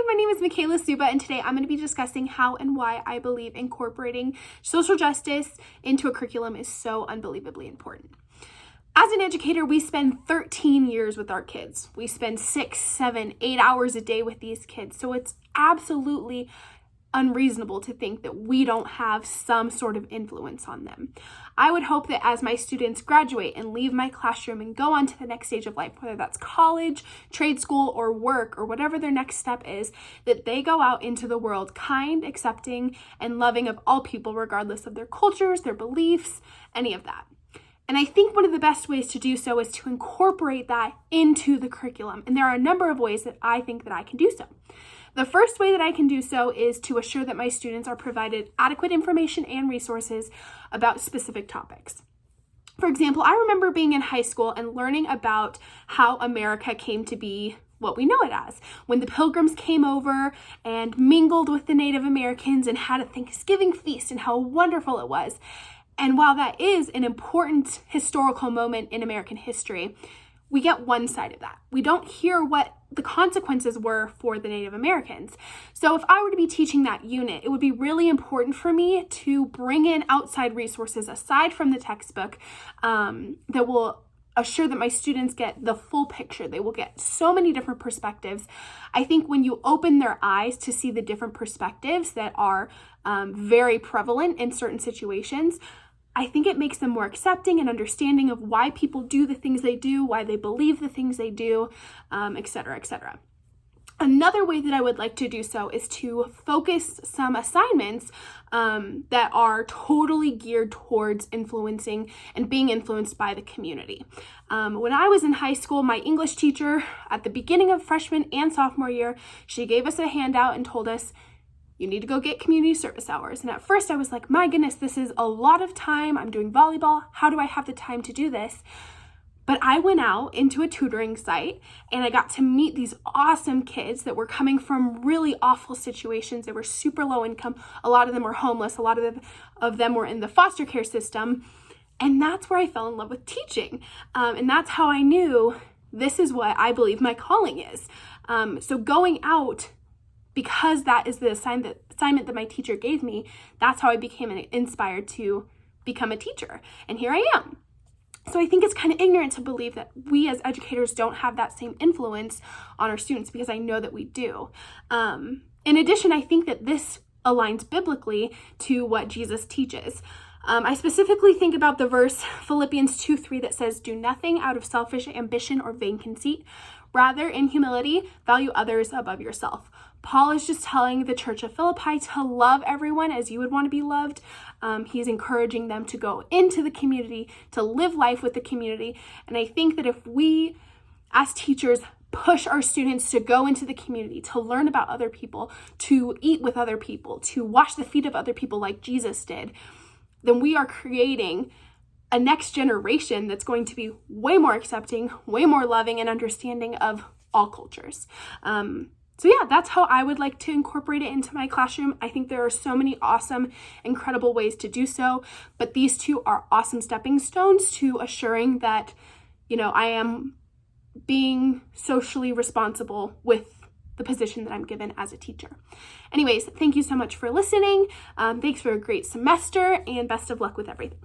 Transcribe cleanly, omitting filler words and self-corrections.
my name is Michaela Suba, and today I'm going to be discussing how and why I believe incorporating social justice into a curriculum is so unbelievably important. As an educator, we spend 13 years with our kids. We spend 6, 7, 8 hours a day with these kids, so it's absolutely unreasonable to think that we don't have some sort of influence on them. I would hope that as my students graduate and leave my classroom and go on to the next stage of life, whether that's college, trade school, or work, or whatever their next step is, that they go out into the world kind, accepting, and loving of all people, regardless of their cultures, their beliefs, any of that. And I think one of the best ways to do so is to incorporate that into the curriculum. And there are a number of ways that I think that I can do so. The first way that I can do so is to assure that my students are provided adequate information and resources about specific topics. For example, I remember being in high school and learning about how America came to be what we know it as. When the Pilgrims came over and mingled with the Native Americans and had a Thanksgiving feast and how wonderful it was. And while that is an important historical moment in American history, we get one side of that. We don't hear what the consequences were for the Native Americans. So if I were to be teaching that unit, it would be really important for me to bring in outside resources aside from the textbook that will assure that my students get the full picture. They will get so many different perspectives. I think when you open their eyes to see the different perspectives that are very prevalent in certain situations, I think it makes them more accepting and understanding of why people do the things they do, why they believe the things they do, et cetera, et cetera. Another way that I would like to do so is to focus some assignments that are totally geared towards influencing and being influenced by the community. When I was in high school, my English teacher at the beginning of freshman and sophomore year, she gave us a handout and told us, you need to go get community service hours. And at first I was like, my goodness, this is a lot of time. I'm doing volleyball. How do I have the time to do this? But I went out into a tutoring site and I got to meet these awesome kids that were coming from really awful situations. They were super low income. A lot of them were homeless. A lot of them were in the foster care system. And that's where I fell in love with teaching. And that's how I knew this is what I believe my calling is. So going out, because that is the assignment that my teacher gave me, that's how I became inspired to become a teacher. And here I am. So I think it's kind of ignorant to believe that we as educators don't have that same influence on our students, because I know that we do. In addition, I think that this aligns biblically to what Jesus teaches. I specifically think about the verse Philippians 2:3 that says, "Do nothing out of selfish ambition or vain conceit. Rather, in humility, value others above yourself." Paul is just telling the church of Philippi to love everyone as you would want to be loved. He's encouraging them to go into the community, to live life with the community. And I think that if we, as teachers, push our students to go into the community, to learn about other people, to eat with other people, to wash the feet of other people like Jesus did, then we are creating a next generation that's going to be way more accepting, way more loving and understanding of all cultures. So yeah, that's how I would like to incorporate it into my classroom. I think there are so many awesome, incredible ways to do so, but these two are awesome stepping stones to assuring that, I am being socially responsible with the position that I'm given as a teacher. Anyways, thank you so much for listening. Thanks for a great semester and best of luck with everything.